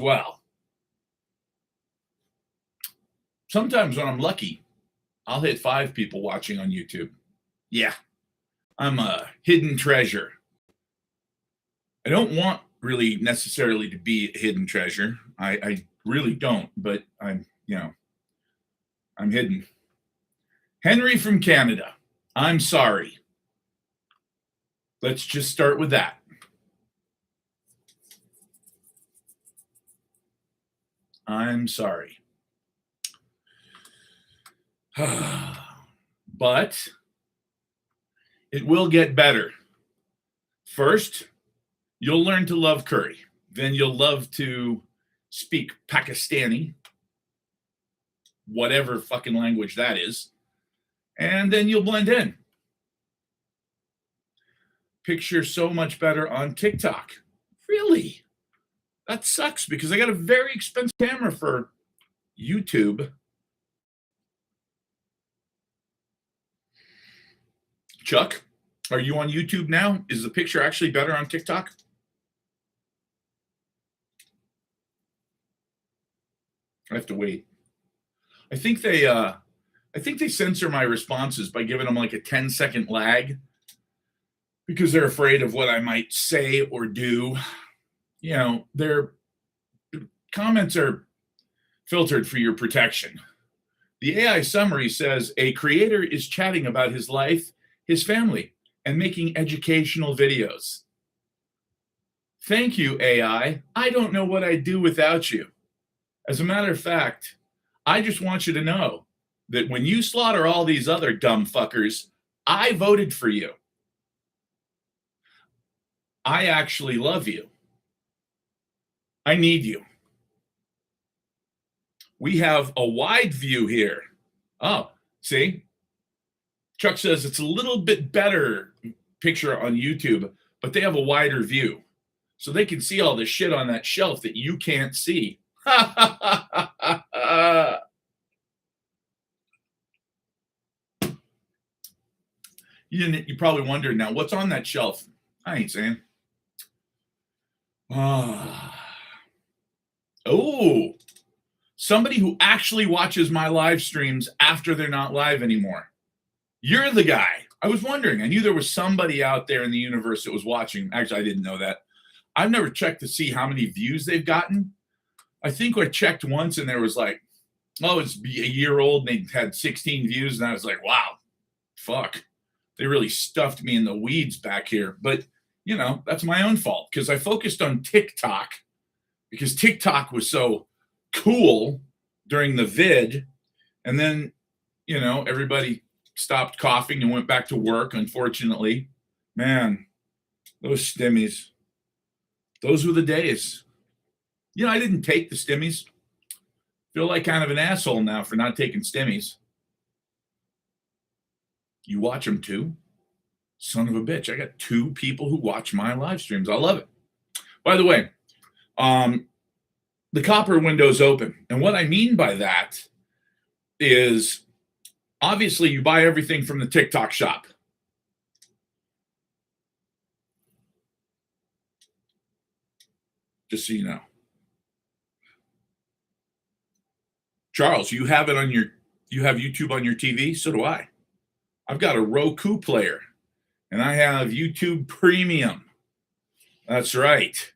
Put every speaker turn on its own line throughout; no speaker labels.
Well, sometimes when I'm lucky, I'll hit 5 people watching on YouTube. Yeah, I'm a hidden treasure. I don't want really necessarily to be a hidden treasure. I really don't, but I'm hidden. Henry from Canada. I'm sorry. Let's just start with that. I'm sorry. But it will get better. First, you'll learn to love curry. Then you'll love to speak Pakistani, whatever fucking language that is. And then you'll blend in. Picture so much better on TikTok. Really? That sucks because I got a very expensive camera for YouTube. Chuck, are you on YouTube now? Is the picture actually better on TikTok? I have to wait. I think they censor my responses by giving them like a 10-second lag because they're afraid of what I might say or do. You know, their comments are filtered for your protection. The AI summary says a creator is chatting about his life, his family, and making educational videos. Thank you, AI. I don't know what I'd do without you. As a matter of fact, I just want you to know that when you slaughter all these other dumb fuckers, I voted for you. I actually love you. I need you. We have a wide view here. Oh, see? Chuck says it's a little bit better picture on YouTube, but they have a wider view. So they can see all the shit on that shelf that you can't see. You're probably wondering now, what's on that shelf? I ain't saying. Oh, somebody who actually watches my live streams after they're not live anymore. You're the guy. I was wondering. I knew there was somebody out there in the universe that was watching. Actually, I didn't know that. I've never checked to see how many views they've gotten. I think I checked once and there was like, it's a year old and they had 16 views. And I was like, wow, fuck. They really stuffed me in the weeds back here. But, that's my own fault because I focused on TikTok because TikTok was so cool during the vid. And then, everybody stopped coughing and went back to work, unfortunately. Man, those stimmies. Those were the days. I didn't take the stimmies. Feel like kind of an asshole now for not taking stimmies. You watch them too? Son of a bitch. I got 2 people who watch my live streams. I love it. By the way, the copper window's open. And what I mean by that is obviously you buy everything from the TikTok shop. Just so you know. Charles, you have YouTube on your TV? So do I. I've got a Roku player and I have YouTube Premium. That's right.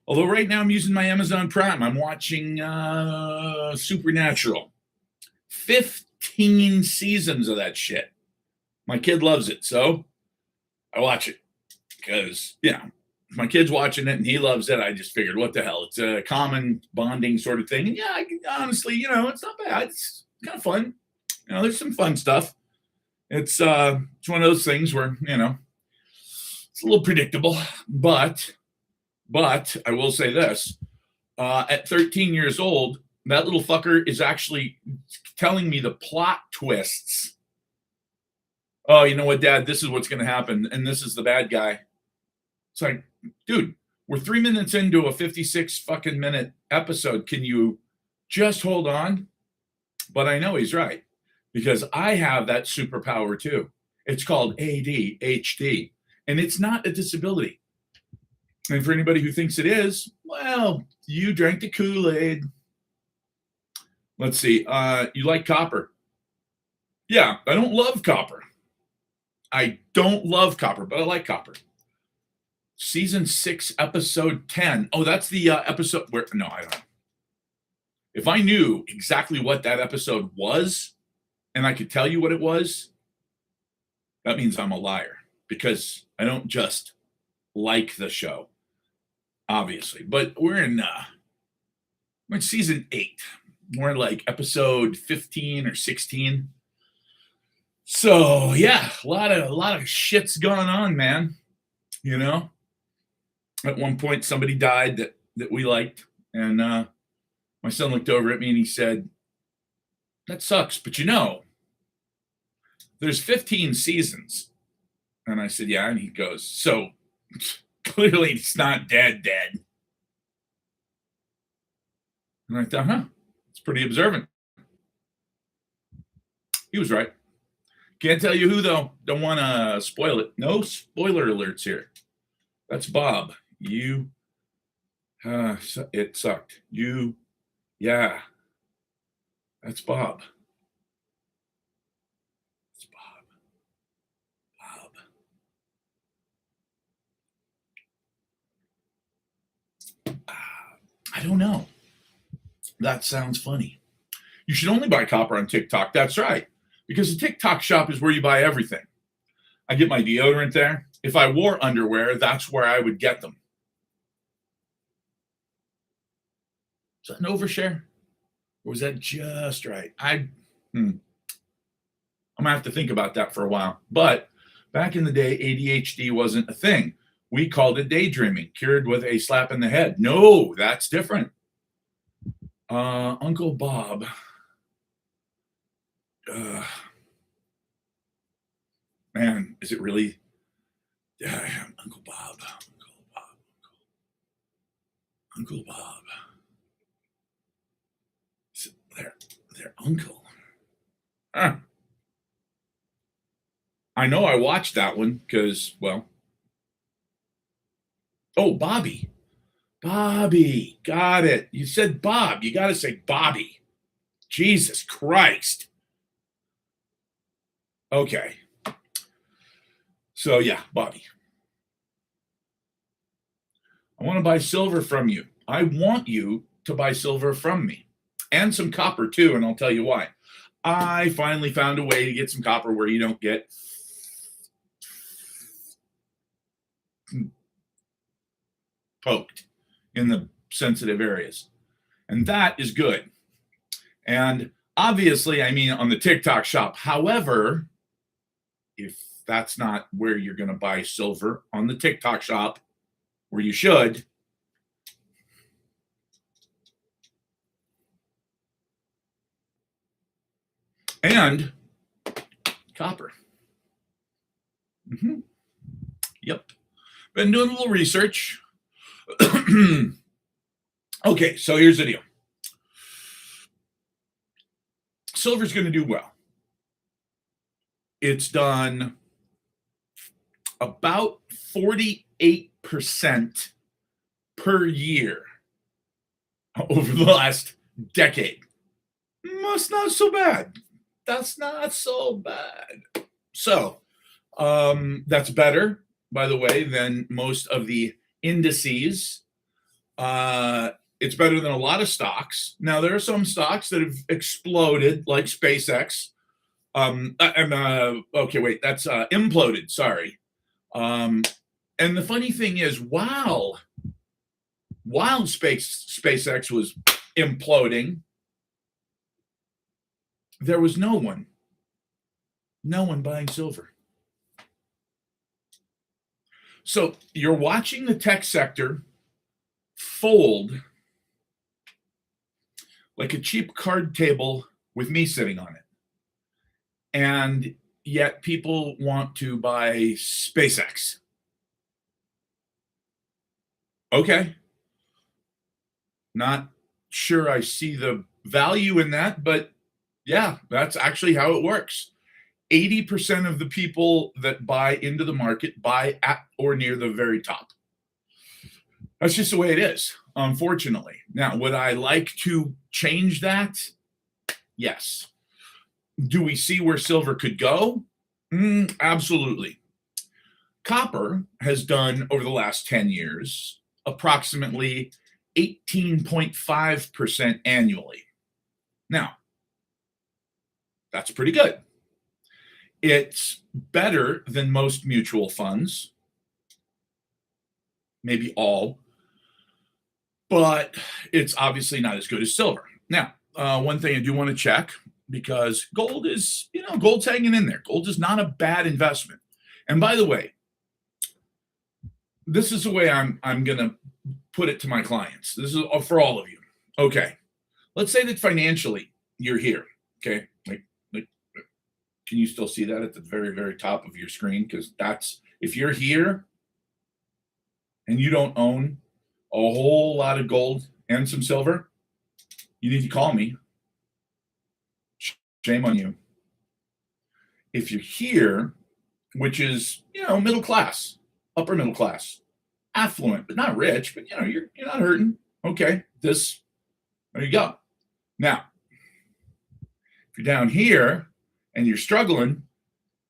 Although right now I'm using my Amazon Prime. I'm watching Supernatural. 15 seasons of that shit. My kid loves it, so I watch it because, my kid's watching it and he loves it. I just figured, what the hell? It's a common bonding sort of thing. And honestly, it's not bad. It's kind of fun. There's some fun stuff. It's one of those things where, it's a little predictable, but I will say this, at 13 years old, that little fucker is actually telling me the plot twists. Oh, you know what, Dad, this is what's going to happen. And this is the bad guy. It's like, dude, we're 3 minutes into a 56 fucking minute episode. Can you just hold on? But I know he's right because I have that superpower too. It's called ADHD and it's not a disability. And for anybody who thinks it is, well, you drank the Kool-Aid. Let's see. You like Copper? Yeah, I don't love Copper. I don't love Copper, but I like Copper. Season 6, episode 10. Oh, that's the episode where, no, I don't. If I knew exactly what that episode was and I could tell you what it was, that means I'm a liar because I don't just like the show, obviously. But we're in season 8. We're like episode 15 or 16. So yeah, a lot of shit's going on, man. You know, at one point somebody died that we liked, and my son looked over at me and he said, "That sucks, but you know, there's 15 seasons." And I said, "Yeah," and he goes, "So clearly it's not dead." And I thought, huh, it's pretty observant. He was right. Can't tell you who, though. Don't want to spoil it. No spoiler alerts here. That's Bob. You, it sucked. You, yeah. That's Bob. It's Bob. I don't know. That sounds funny. You should only buy Copper on TikTok. That's right. Because the TikTok shop is where you buy everything. I get my deodorant there. If I wore underwear, that's where I would get them. Is that an overshare? Or was that just right? I'm going to have to think about that for a while. But back in the day, ADHD wasn't a thing. We called it daydreaming, cured with a slap in the head. No, that's different. Uncle Bob. Man, is it really? Uncle Bob. Uncle Bob. Their uncle. Huh. I know I watched that one because, well. Oh, Bobby. Bobby. Got it. You said Bob. You got to say Bobby. Jesus Christ. Okay. So, yeah, Bobby. I want to buy silver from you. I want you to buy silver from me. And some copper, too, and I'll tell you why. I finally found a way to get some copper where you don't get poked in the sensitive areas. And that is good. And obviously, I mean, on the TikTok shop. However, if that's not where you're going to buy silver on the TikTok shop, where you should, and copper. Yep. Been doing a little research. Okay, so here's the deal. Silver's going to do well. It's done about 48% per year over the last decade. That's not so bad. That's not so bad. So, that's better, by the way, than most of the indices. It's better than a lot of stocks. Now, there are some stocks that have exploded, like SpaceX. Okay, wait, that's imploded. Sorry. And the funny thing is, while SpaceX was imploding, there was no one buying silver. So you're watching the tech sector fold like a cheap card table with me sitting on it. And yet people want to buy SpaceX. Okay. Not sure I see the value in that, but yeah, that's actually how it works. 80% of the people that buy into the market buy at or near the very top. That's just the way it is, unfortunately. Now, would I like to change that? Yes. Do we see where silver could go? Absolutely. Copper has done over the last 10 years approximately 18.5% annually. Now, that's pretty good. It's better than most mutual funds, maybe all, but it's obviously not as good as silver. Now, one thing I do want to check, because gold is, gold's hanging in there. Gold is not a bad investment. And by the way, this is the way I'm going to put it to my clients. This is for all of you. Okay. Let's say that financially you're here. Okay. Like, can you still see that at the very, very top of your screen? Because if you're here and you don't own a whole lot of gold and some silver, you need to call me. Shame on you. If you're here, which is, middle class, upper middle class, affluent, but not rich, but you're not hurting. Okay, there you go. Now, if you're down here and you're struggling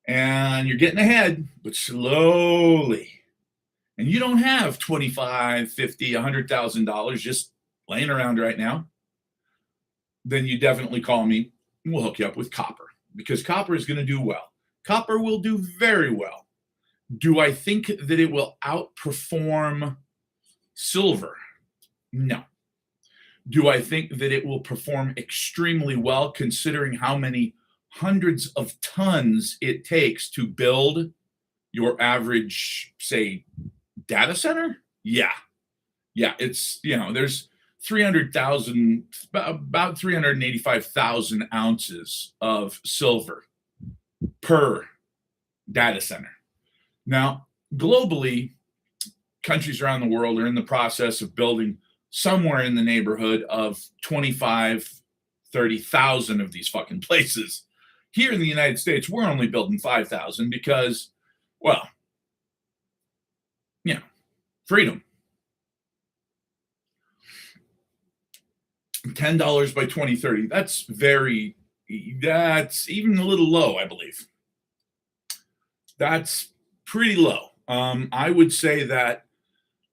and you're getting ahead, but slowly, and you don't have $25, $50, $100,000 just laying around right now, then you definitely call me. We'll hook you up with copper, because copper is going to do well. Copper will do very well. Do I think that it will outperform silver? No. Do I think that it will perform extremely well, considering how many hundreds of tons it takes to build your average, say, data center? Yeah. It's, there's 300,000, about 385,000 ounces of silver per data center. Now, globally, countries around the world are in the process of building somewhere in the neighborhood of 25, 30,000 of these fucking places. Here in the United States, we're only building 5,000 because, well, freedom. $10 by 2030. That's even a little low, I believe. That's pretty low. I would say that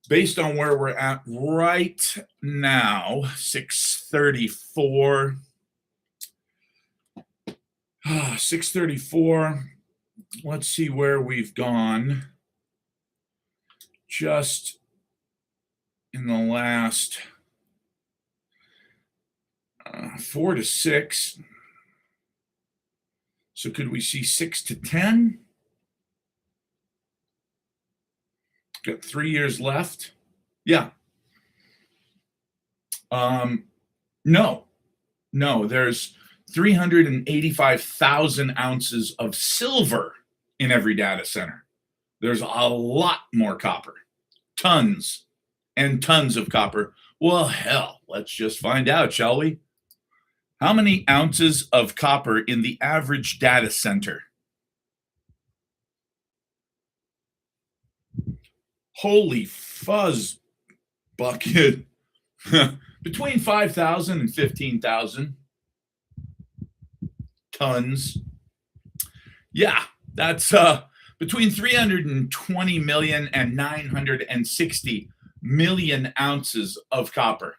based on where we're at right now, 634. 634. Let's see where we've gone just in the last 4 to 6. So could we see 6 to 10? Got 3 years left. Yeah. No, there's 385,000 ounces of silver in every data center. There's a lot more copper, tons and tons of copper. Well, hell, let's just find out, shall we? How many ounces of copper in the average data center? Holy fuzz bucket. Between 5,000 and 15,000 tons. Yeah, that's between 320 million and 960 million ounces of copper.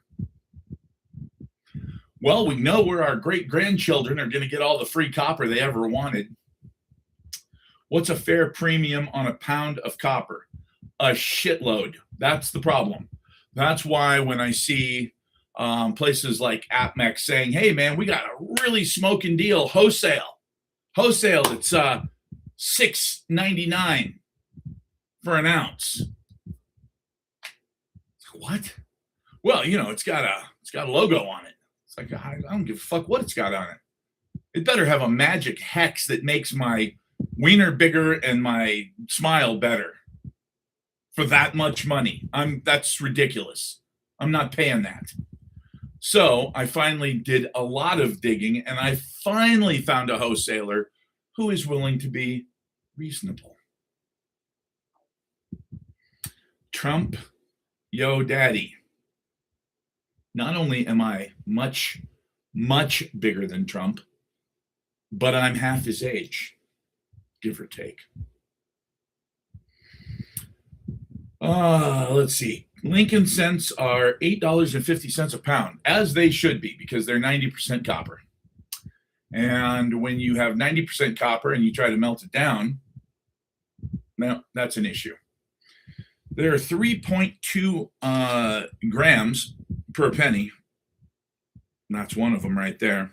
Well, we know where our great-grandchildren are going to get all the free copper they ever wanted. What's a fair premium on a pound of copper? A shitload. That's the problem. That's why when I see places like APMEX saying, hey, man, we got a really smoking deal, wholesale, it's $6.99 for an ounce. What? Well, it's got a logo on it. It's like, I don't give a fuck what it's got on it. It better have a magic hex that makes my wiener bigger and my smile better for that much money. That's ridiculous. I'm not paying that. So I finally did a lot of digging, and I finally found a wholesaler who is willing to be reasonable. Trump Yo, daddy. Not only am I much, much bigger than Trump, but I'm half his age, give or take. Let's see. Lincoln cents are $8.50 a pound, as they should be, because they're 90% copper. And when you have 90% copper and you try to melt it down, now that's an issue. There are 3.2 grams per penny. And that's one of them right there.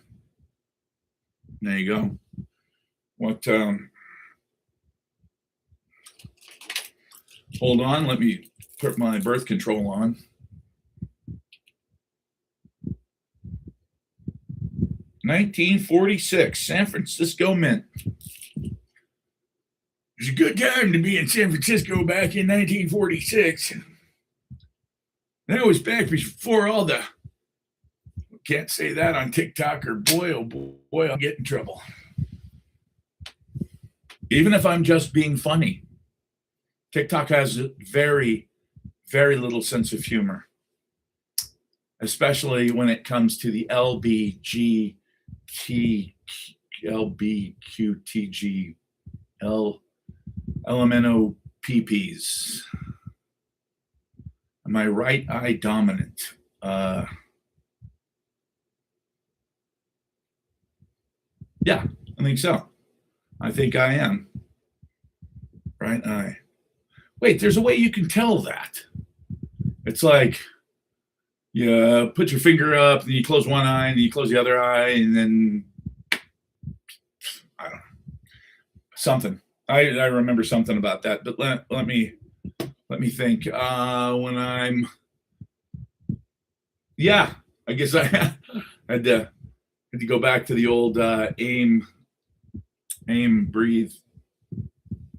There you go. What? Hold on. Let me put my birth control on. $19.46, San Francisco Mint. It was a good time to be in San Francisco back in 1946. That was back before all the, can't say that on TikTok, or boy, oh boy, I'll get in trouble. Even if I'm just being funny, TikTok has a very, very little sense of humor, especially when it comes to the LBQTG, LMNOPPs. Am I right eye dominant? Yeah, I think so. I think I am. Right eye. Wait, there's a way you can tell that. It's like you put your finger up, and you close one eye, and you close the other eye, and then I don't know. Something. I remember something about that, but let me think. When I'm, yeah, I guess I had to go back to the old aim, breathe,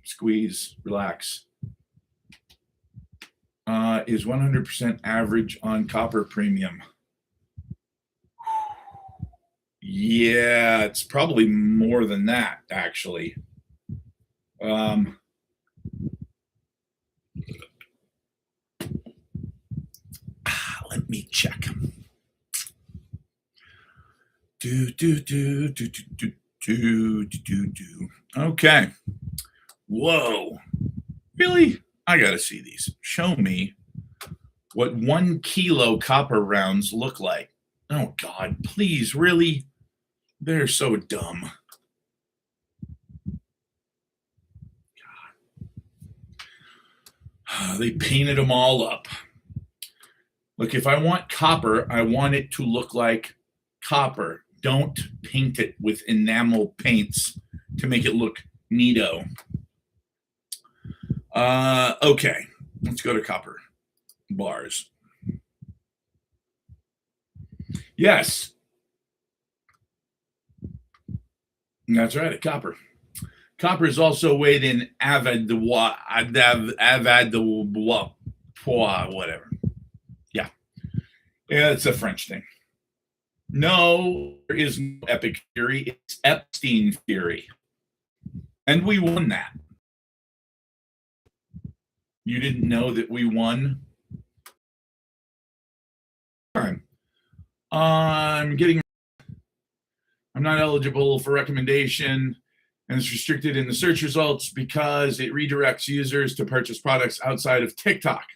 squeeze, relax. Is 100% average on copper premium. Yeah, it's probably more than that, actually. Let me check. Okay. Whoa. Really? I gotta see these. Show me what 1 kilo copper rounds look like. Oh God, please, really? They're so dumb. God. They painted them all up. Look, if I want copper, I want it to look like copper. Don't paint it with enamel paints to make it look neato. Okay, let's go to copper bars. Yes, that's right, a copper. Copper is also weighed in avoirdupois, whatever. Yeah, it's a French thing. No, there is no epic theory. It's Epstein theory. And we won that. You didn't know that we won? I'm not eligible for recommendation, and it's restricted in the search results because it redirects users to purchase products outside of TikTok.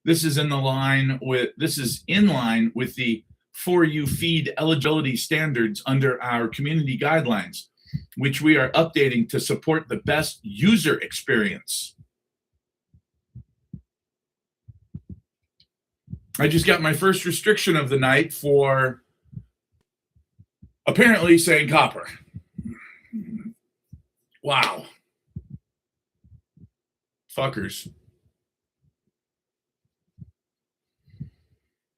This is in line with the For You feed eligibility standards under our community guidelines, which we are updating to support the best user experience. I just got my first restriction of the night for apparently saying copper. Wow. Fuckers.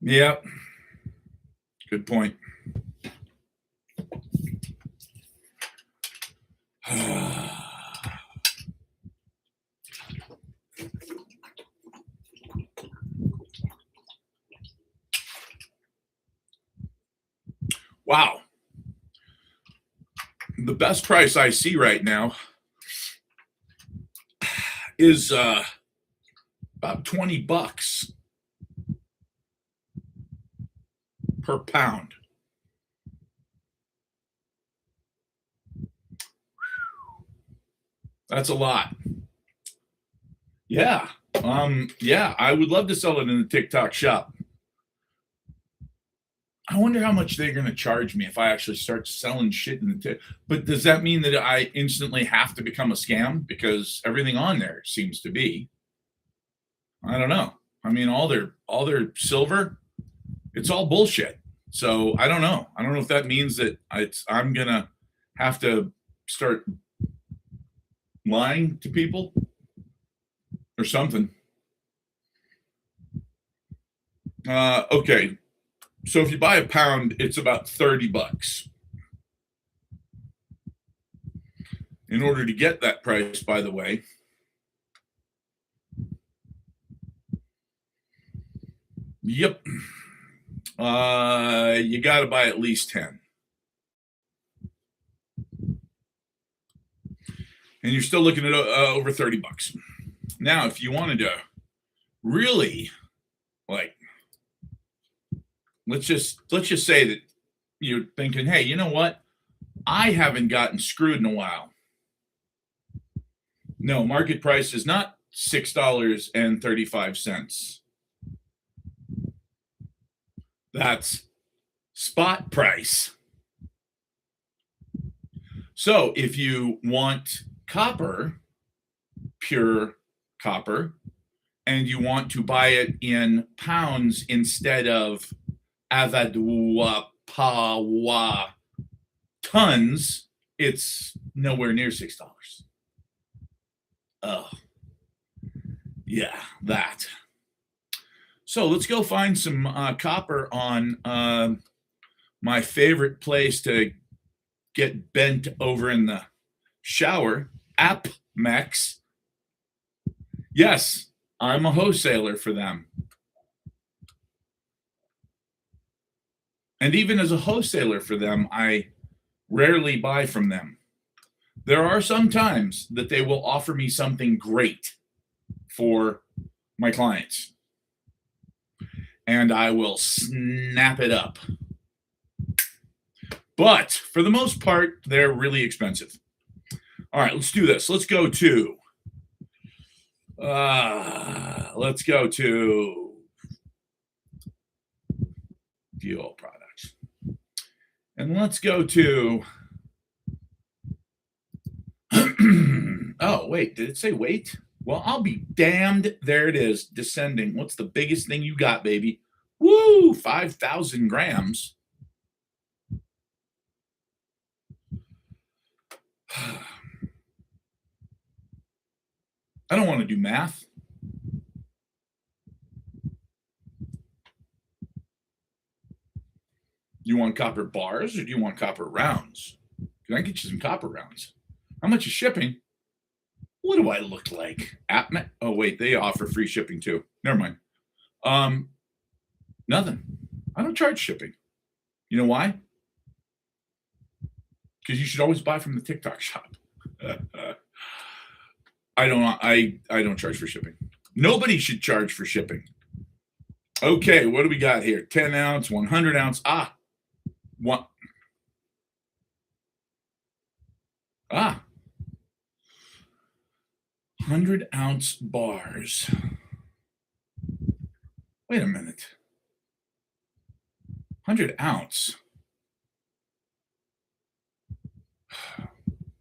Yep. Good point. Wow. The best price I see right now is about $20. per pound. That's a lot. Yeah. Yeah, I would love to sell it in the TikTok shop. I wonder how much they're going to charge me if I actually start selling shit in the but does that mean that I instantly have to become a scam because everything on there seems to be? I don't know. I mean, all their silver, it's all bullshit. So I don't know. I don't know if that means that I'm going to have to start lying to people or something. Okay. So if you buy a pound, it's about $30. In order to get that price, by the way, yep, you got to buy at least 10. And you're still looking at over $30. Now, if you wanted to really, like, let's just say that you're thinking, hey, you know what? I haven't gotten screwed in a while. No, market price is not $6.35. That's spot price. So if you want copper, pure copper, and you want to buy it in pounds instead of Avadua Pawa tons, it's nowhere near $6. Oh, yeah, that. So let's go find some copper on my favorite place to get bent over in the shower, AppMex. Yes, I'm a wholesaler for them. And even as a wholesaler for them, I rarely buy from them. There are some times that they will offer me something great for my clients, and I will snap it up. But for the most part, they're really expensive. All right, let's do this. Let's go to fuel products. And let's go to oh, wait, did it say weight? Well, I'll be damned. There it is, descending. What's the biggest thing you got, baby? Woo, 5,000 grams. I don't want to do math. You want copper bars or do you want copper rounds? Can I get you some copper rounds? How much is shipping? What do I look like? Oh, wait, they offer free shipping too. Never mind. Nothing. I don't charge shipping. You know why? Because you should always buy from the TikTok shop. I don't charge for shipping. Nobody should charge for shipping. Okay, what do we got here? 10 ounce, 100 ounce. One. 100-ounce bars. Wait a minute. 100-ounce.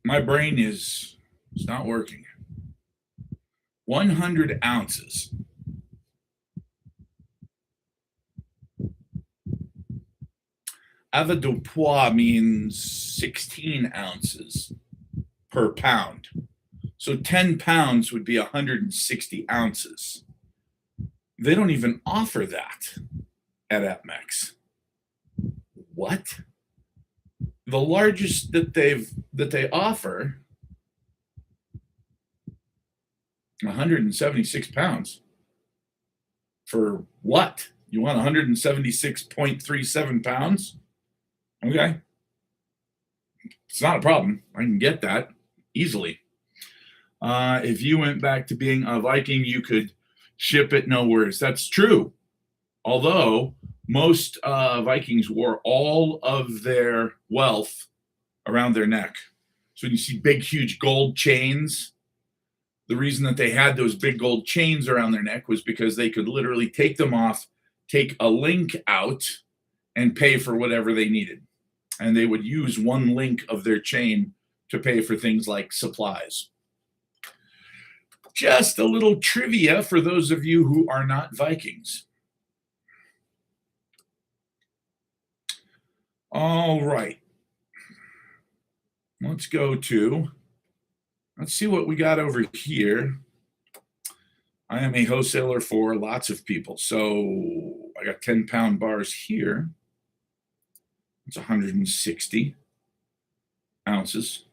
My brain is not working. 100 ounces. Avoirdupois means 16 ounces per pound. So 10 pounds would be 160 ounces. They don't even offer that at AppMex. What? The largest that they offer, 176 pounds. For what? You want 176.37 pounds? Okay. It's not a problem. I can get that easily. If you went back to being a Viking, you could ship it, no worries. That's true. Although Most Vikings wore all of their wealth around their neck. So when you see big, huge gold chains, the reason that they had those big gold chains around their neck was because they could literally take them off, take a link out, and pay for whatever they needed. And they would use one link of their chain to pay for things like supplies. Just a little trivia for those of you who are not Vikings. All right. Let's see what we got over here. I am a wholesaler for lots of people. So I got 10-pound bars here. It's 160 ounces.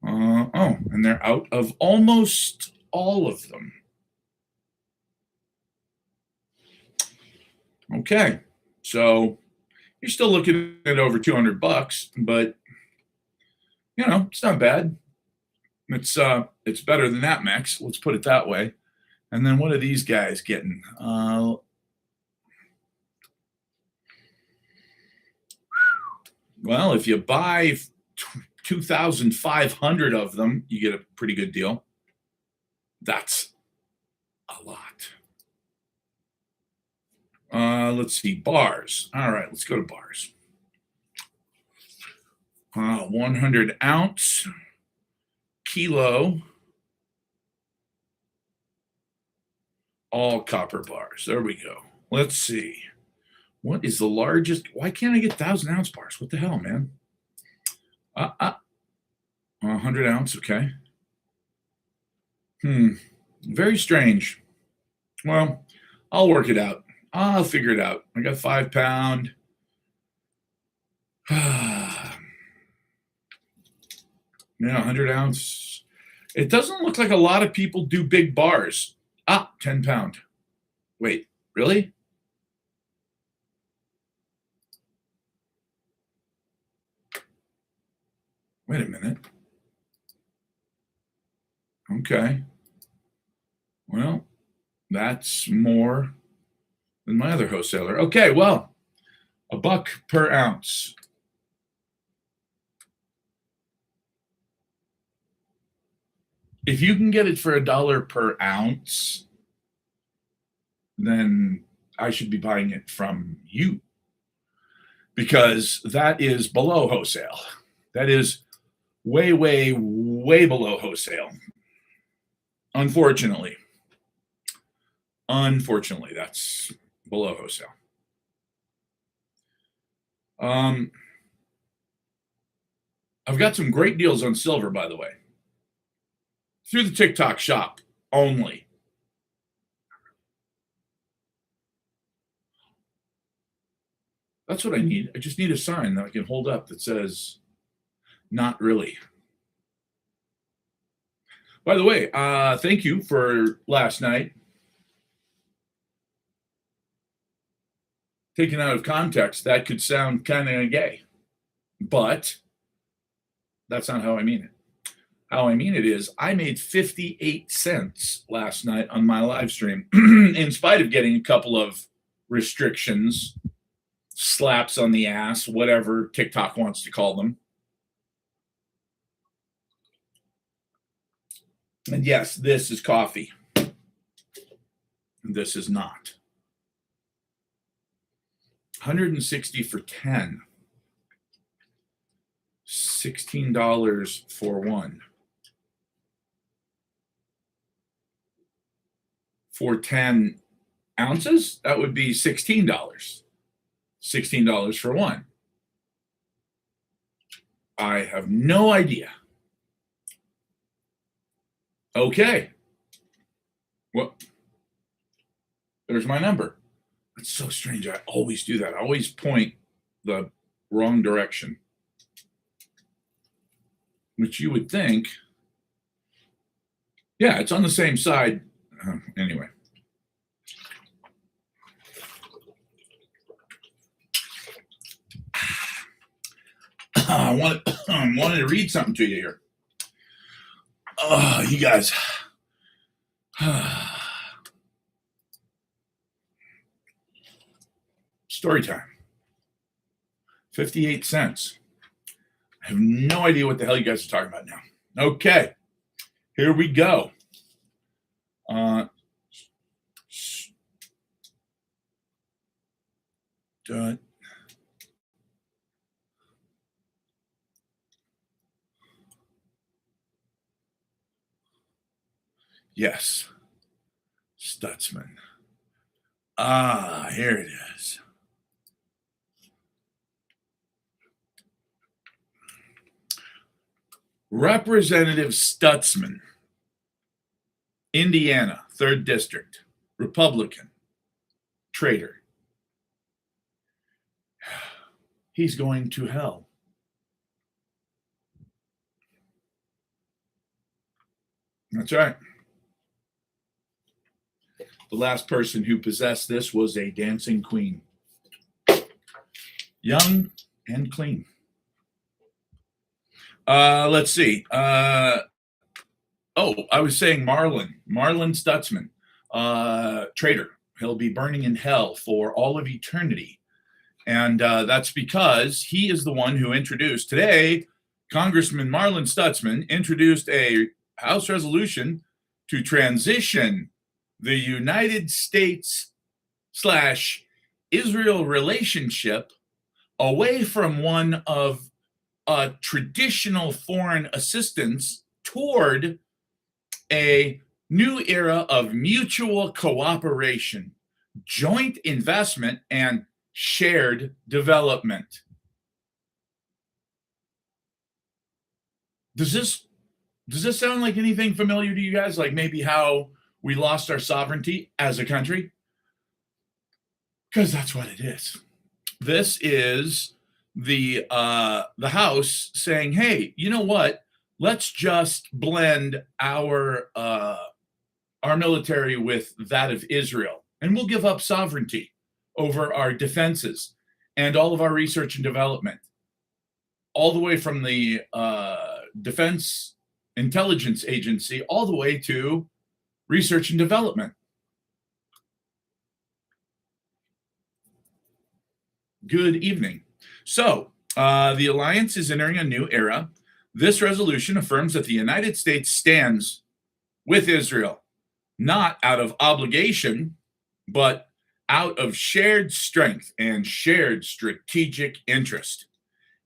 And they're out of almost all of them. Okay, so you're still looking at over $200, but it's not bad. It's better than that, Max. Let's put it that way. And then what are these guys getting? Well, if you buy 2,500 of them, you get a pretty good deal. That's a lot. Let's see, bars. All right, let's go to bars. 100 ounce, kilo, all copper bars. There we go. Let's see. What is the largest? Why can't I get 1,000 ounce bars? What the hell, man? 100 ounce, okay. Very strange. Well, I'll work it out. I'll figure it out. I got 5-pound. Yeah, 100 ounce. It doesn't look like a lot of people do big bars. 10-pound. Wait, really? Wait a minute. Okay. Well, that's more than my other wholesaler. Okay, well, $1 per ounce. If you can get it for $1 per ounce, then I should be buying it from you, because that is below wholesale. That is way, way, way below wholesale. Unfortunately, that's below wholesale. I've got some great deals on silver, by the way, through the TikTok shop only. That's what I need. I just need a sign that I can hold up that says, "Not really." By the way, thank you for last night. Taken out of context, that could sound kind of gay, but that's not how I mean it. How I mean it is, I made 58 cents last night on my live stream, in spite of getting a couple of restrictions, slaps on the ass, whatever TikTok wants to call them. And yes, this is coffee. This is not. 160 for 10. $16 for one. For 10 ounces, that would be $16. $16 for one. I have no idea. Okay. Well, there's my number. That's so strange. I always do that. I always point the wrong direction, which you would think, yeah, it's on the same side. Anyway. I wanted to read something to you here. You guys. Story time. 58 cents. I have no idea what the hell you guys are talking about now. Okay, here we go. Yes, Stutzman. Here it is. Representative Stutzman, Indiana, 3rd District, Republican, traitor. He's going to hell. That's right. The last person who possessed this was a dancing queen. Young and clean. Let's see. I was saying Marlin Stutzman, traitor. He'll be burning in hell for all of eternity. And that's because he is the one who introduced today. Congressman Marlin Stutzman introduced a House resolution to transition the United States / Israel relationship away from one of traditional foreign assistance toward a new era of mutual cooperation, joint investment, and shared development. Does this sound like anything familiar to you guys? Like maybe how we lost our sovereignty as a country? Because that's what it is. This is the House saying, "Hey, you know what? Let's just blend our military with that of Israel, and we'll give up sovereignty over our defenses and all of our research and development, all the way from the Defense Intelligence Agency all the way to research and development." Good evening. So, the alliance is entering a new era. This resolution affirms that the United States stands with Israel, not out of obligation, but out of shared strength and shared strategic interest.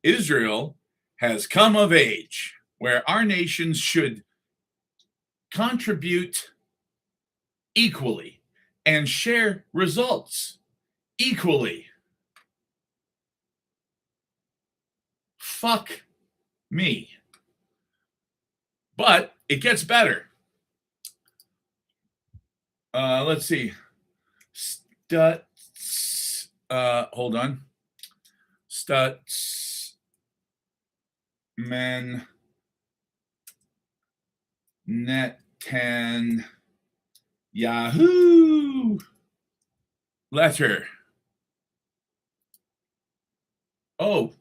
Israel has come of age where our nations should contribute equally and share results equally. Fuck me. But it gets better. Let's see. Hold on. Stutzman Netan Yahoo letter. Oh,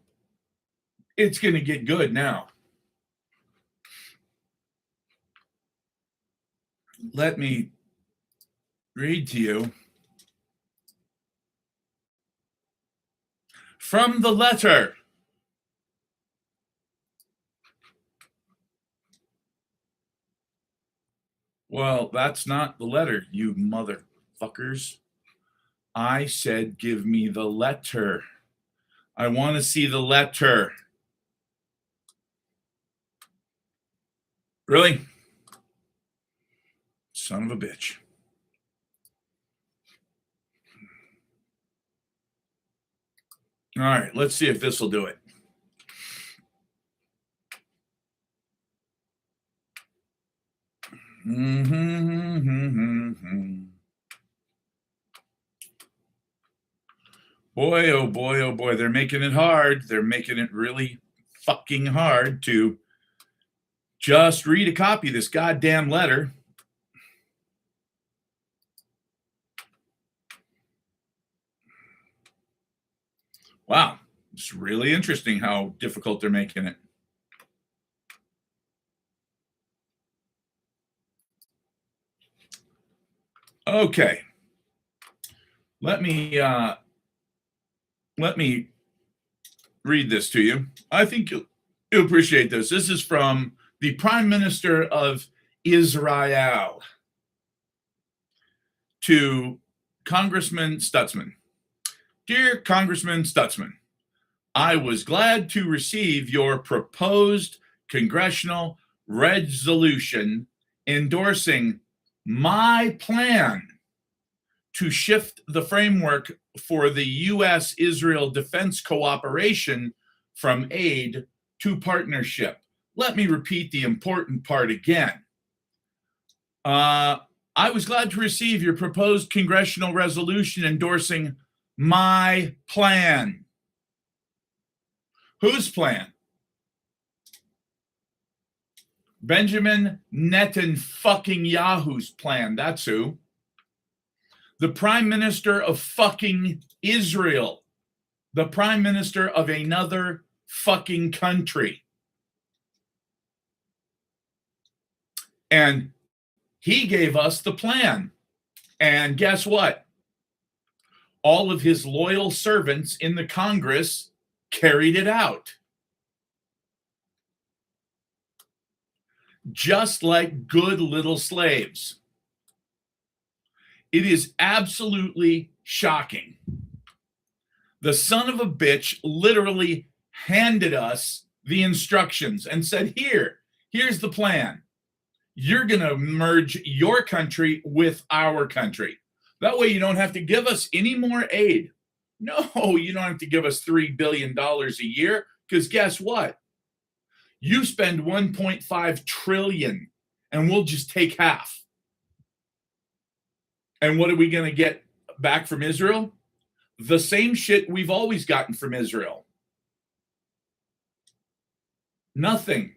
it's going to get good now. Let me read to you from the letter. Well, that's not the letter, you motherfuckers. I said, give me the letter. I want to see the letter. Really? Son of a bitch. All right, let's see if this will do it. Boy, oh boy, oh boy, they're making it hard. They're making it really fucking hard to just read a copy of this goddamn letter. Wow, it's really interesting how difficult they're making it. Okay. Let me Let me read this to you. I think you'll appreciate this. This is from the Prime Minister of Israel to Congressman Stutzman. Dear Congressman Stutzman, I was glad to receive your proposed congressional resolution endorsing my plan to shift the framework for the U.S.-Israel defense cooperation from aid to partnership. Let me repeat the important part again. I was glad to receive your proposed congressional resolution endorsing my plan. Whose plan? Benjamin Netanyahu's plan. That's who. The Prime Minister of fucking Israel. The Prime Minister of another fucking country. And he gave us the plan. And guess what? All of his loyal servants in the Congress carried it out. Just like good little slaves. It is absolutely shocking. The son of a bitch literally handed us the instructions and said, here's the plan. You're going to merge your country with our country. That way you don't have to give us any more aid. No, you don't have to give us $3 billion a year, because guess what? You spend 1.5 trillion and we'll just take half. And what are we going to get back from Israel? The same shit we've always gotten from Israel. Nothing.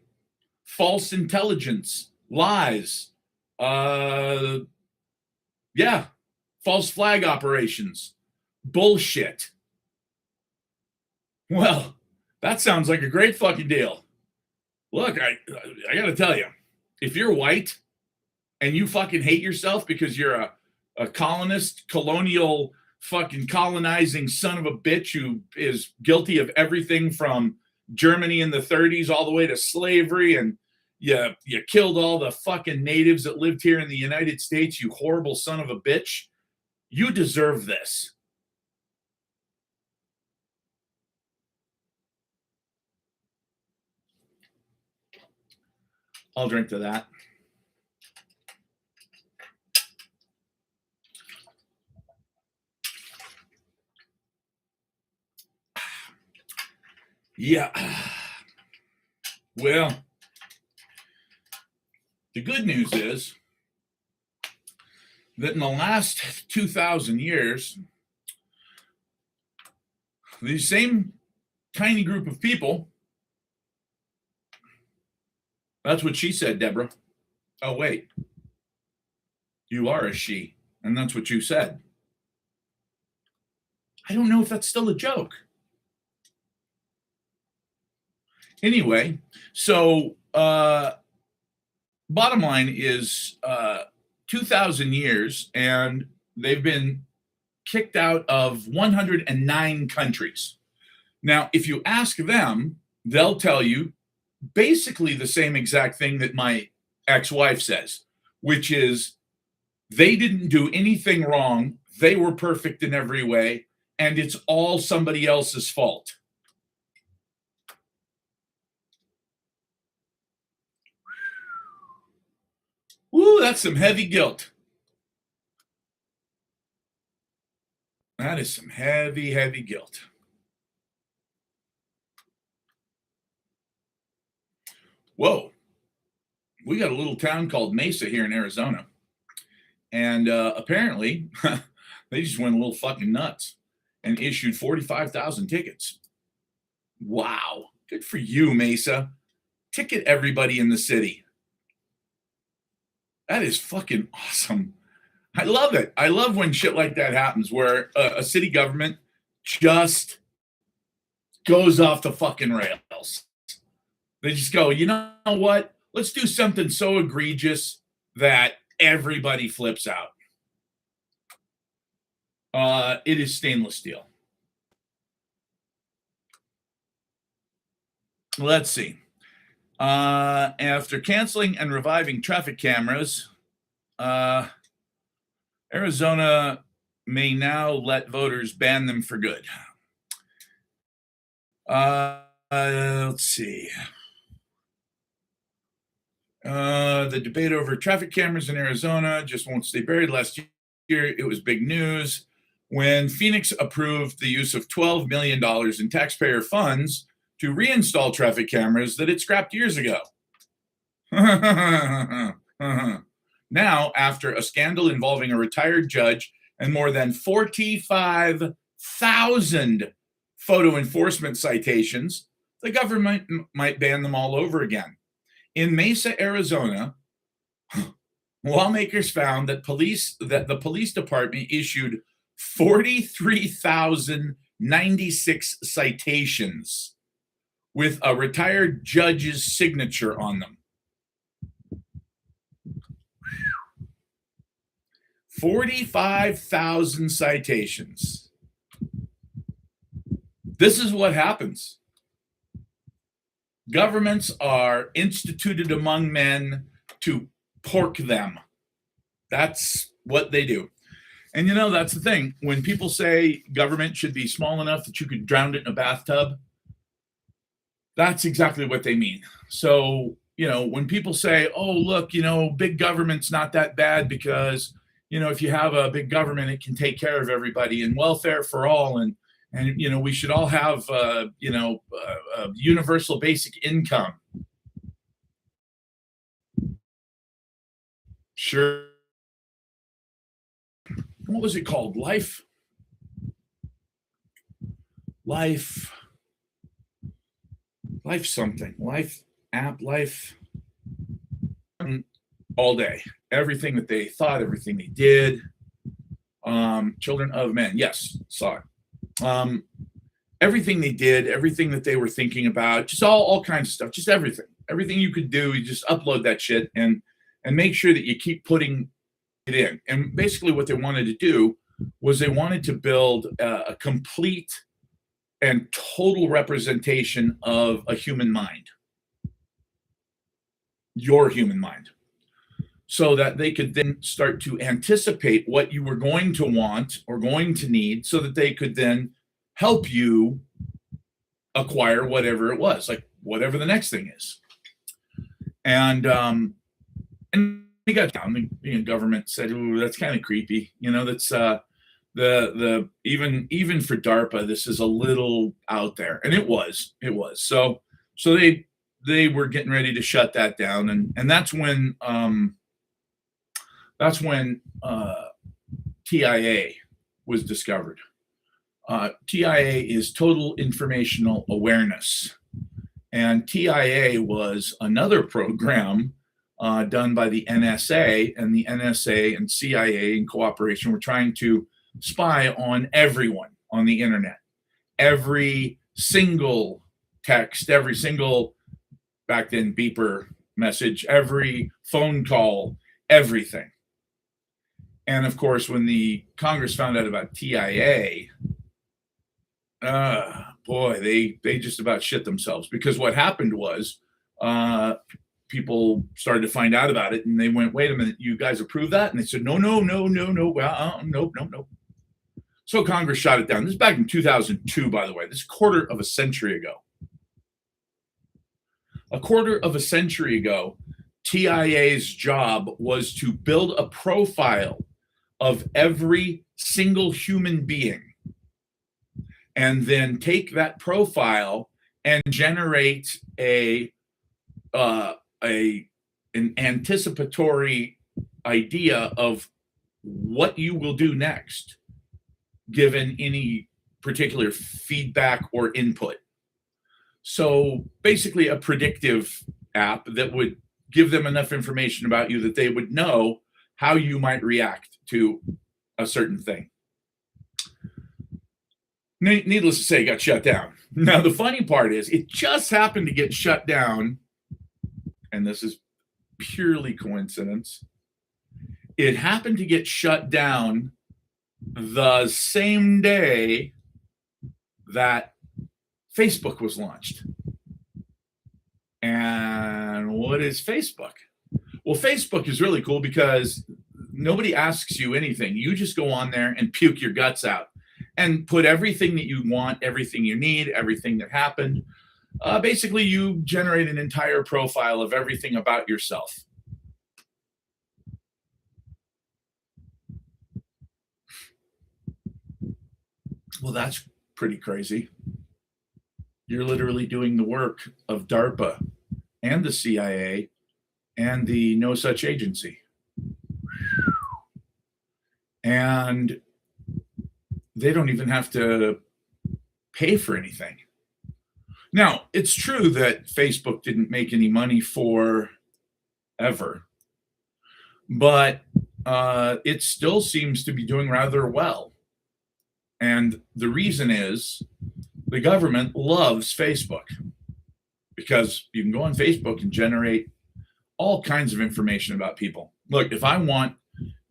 False intelligence, lies, false flag operations, bullshit. Well, that sounds like a great fucking deal. Look, I got to tell you, if you're white and you fucking hate yourself because you're a colonist, colonial, fucking colonizing son of a bitch who is guilty of everything from Germany in the 30s all the way to slavery, and you killed all the fucking natives that lived here in the United States, you horrible son of a bitch. You deserve this. I'll drink to that. Yeah. Well, the good news is that in the last 2,000 years, the same tiny group of people, that's what she said, Deborah. Oh, wait. You are a she, and that's what you said. I don't know if that's still a joke. Anyway, so bottom line is 2,000 years, and they've been kicked out of 109 countries. Now, if you ask them, they'll tell you basically the same exact thing that my ex-wife says, which is they didn't do anything wrong. They were perfect in every way, and it's all somebody else's fault. Woo, that's some heavy guilt. That is some heavy, heavy guilt. Whoa. We got a little town called Mesa here in Arizona. And apparently, they just went a little fucking nuts and issued 45,000 tickets. Wow. Good for you, Mesa. Ticket everybody in the city. That is fucking awesome. I love it. I love when shit like that happens, where a city government just goes off the fucking rails. They just go, you know what? Let's do something so egregious that everybody flips out. It is stainless steel. Let's see. After canceling and reviving traffic cameras, uh, Arizona may now let voters ban them for good. Let's see. The debate over traffic cameras in Arizona just won't stay buried. Last year, it was big news when Phoenix approved the use of $12 million in taxpayer funds to reinstall traffic cameras that it scrapped years ago. Now, after a scandal involving a retired judge and more than 45,000 photo enforcement citations, the government might ban them all over again. In Mesa, Arizona, lawmakers found that the police department issued 43,096 citations with a retired judge's signature on them. 45,000 citations. This is what happens. Governments are instituted among men to pork them. That's what they do. And that's the thing. When people say government should be small enough that you could drown it in a bathtub, that's exactly what they mean. So, when people say, oh, look, big government's not that bad because, if you have a big government, it can take care of everybody and welfare for all. And we should all have, universal basic income. Sure. What was it called? Life something. Life app, life all day. Everything that they thought, everything they did. Children of Men. Yes, saw it. Everything they did, everything that they were thinking about, just all kinds of stuff, just everything you could do, you just upload that shit and make sure that you keep putting it in. And basically what they wanted to do was they wanted to build a complete and total representation of a human mind, your human mind, so that they could then start to anticipate what you were going to want or going to need so that they could then help you acquire whatever it was, like whatever the next thing is. And they got down. The government said, "Ooh, that's kind of creepy." That's the even for DARPA, this is a little out there, and it was. So they were getting ready to shut that down, and that's when TIA was discovered. TIA is Total Informational Awareness, and TIA was another program done by the NSA, and the NSA and CIA in cooperation were trying to spy on everyone on the internet. Every single text, every single, back then, beeper message, every phone call, everything. And of course, when the Congress found out about TIA, boy, they just about shit themselves, because what happened was people started to find out about it, and they went, "Wait a minute, you guys approve that?" And they said, "No, well, no." So Congress shot it down. This is back in 2002, by the way. This is a quarter of a century ago. A quarter of a century ago, TIA's job was to build a profile of every single human being, and then take that profile and generate an anticipatory idea of what you will do next, given any particular feedback or input. So basically a predictive app that would give them enough information about you that they would know how you might react to a certain thing. Needless to say, it got shut down. Now, the funny part is it just happened to get shut down, and this is purely coincidence. It happened to get shut down the same day that Facebook was launched. And what is Facebook? Well, Facebook is really cool because nobody asks you anything. You just go on there and puke your guts out and put everything that you want, everything you need, everything that happened. Basically, you generate an entire profile of everything about yourself. Well, that's pretty crazy. You're literally doing the work of DARPA and the CIA and the No Such Agency. And they don't even have to pay for anything. Now, it's true that Facebook didn't make any money for ever, but it still seems to be doing rather well. And the reason is the government loves Facebook because you can go on Facebook and generate all kinds of information about people. Look, if I want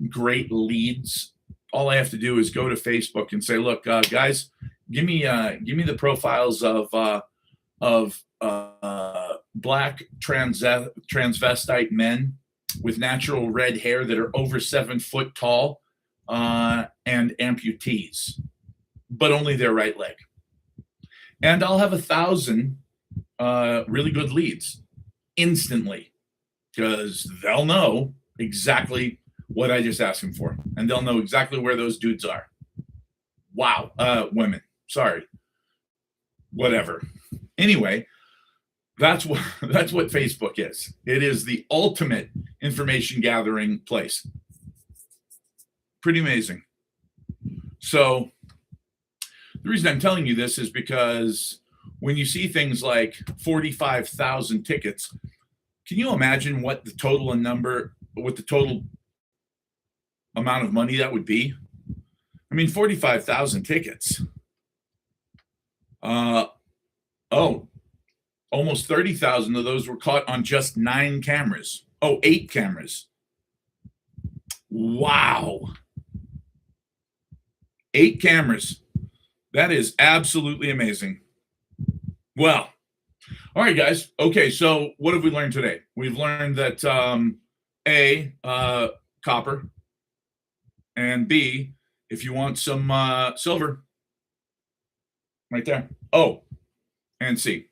great leads, all I have to do is go to Facebook and say, "Look, guys, give me the profiles of black transvestite men with natural red hair that are over 7 foot tall and amputees, but only their right leg." And I'll have 1,000 really good leads instantly because they'll know exactly what I just asked them for, and they'll know exactly where those dudes are. Wow, women. Sorry, whatever. Anyway, that's what Facebook is. It is the ultimate information gathering place. Pretty amazing. So the reason I'm telling you this is because when you see things like 45,000 tickets, can you imagine what the total amount of money that would be? I mean, 45,000 tickets. Almost 30,000 of those were caught on just 9 cameras. 8 cameras. Wow. 8 cameras. That is absolutely amazing. Well, all right, guys. Okay, so what have we learned today? We've learned that copper, and B, if you want some silver, right there. Oh, and C,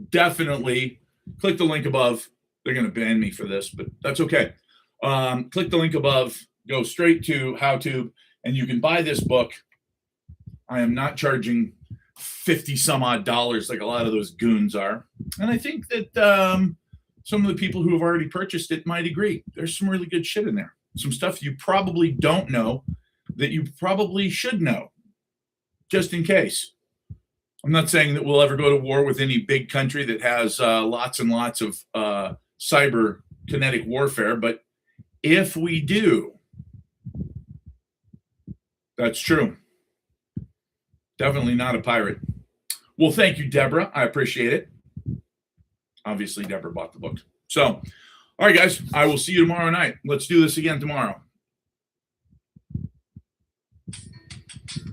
definitely click the link above. They're going to ban me for this, but that's okay. Click the link above, go straight to HowTube, and you can buy this book. I am not charging 50 some odd dollars like a lot of those goons are. And I think that some of the people who have already purchased it might agree. There's some really good shit in there. Some stuff you probably don't know that you probably should know, just in case. I'm not saying that we'll ever go to war with any big country that has lots and lots of cyber kinetic warfare, but if we do, that's true. Definitely not a pirate. Well, thank you, Deborah. I appreciate it. Obviously, Deborah bought the book. So, all right, guys, I will see you tomorrow night. Let's do this again tomorrow.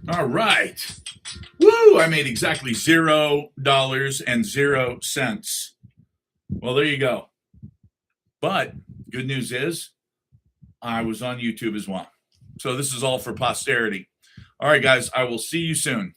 All right. Woo! I made exactly $0.00. Well, there you go. But good news is I was on YouTube as well. So this is all for posterity. All right, guys, I will see you soon.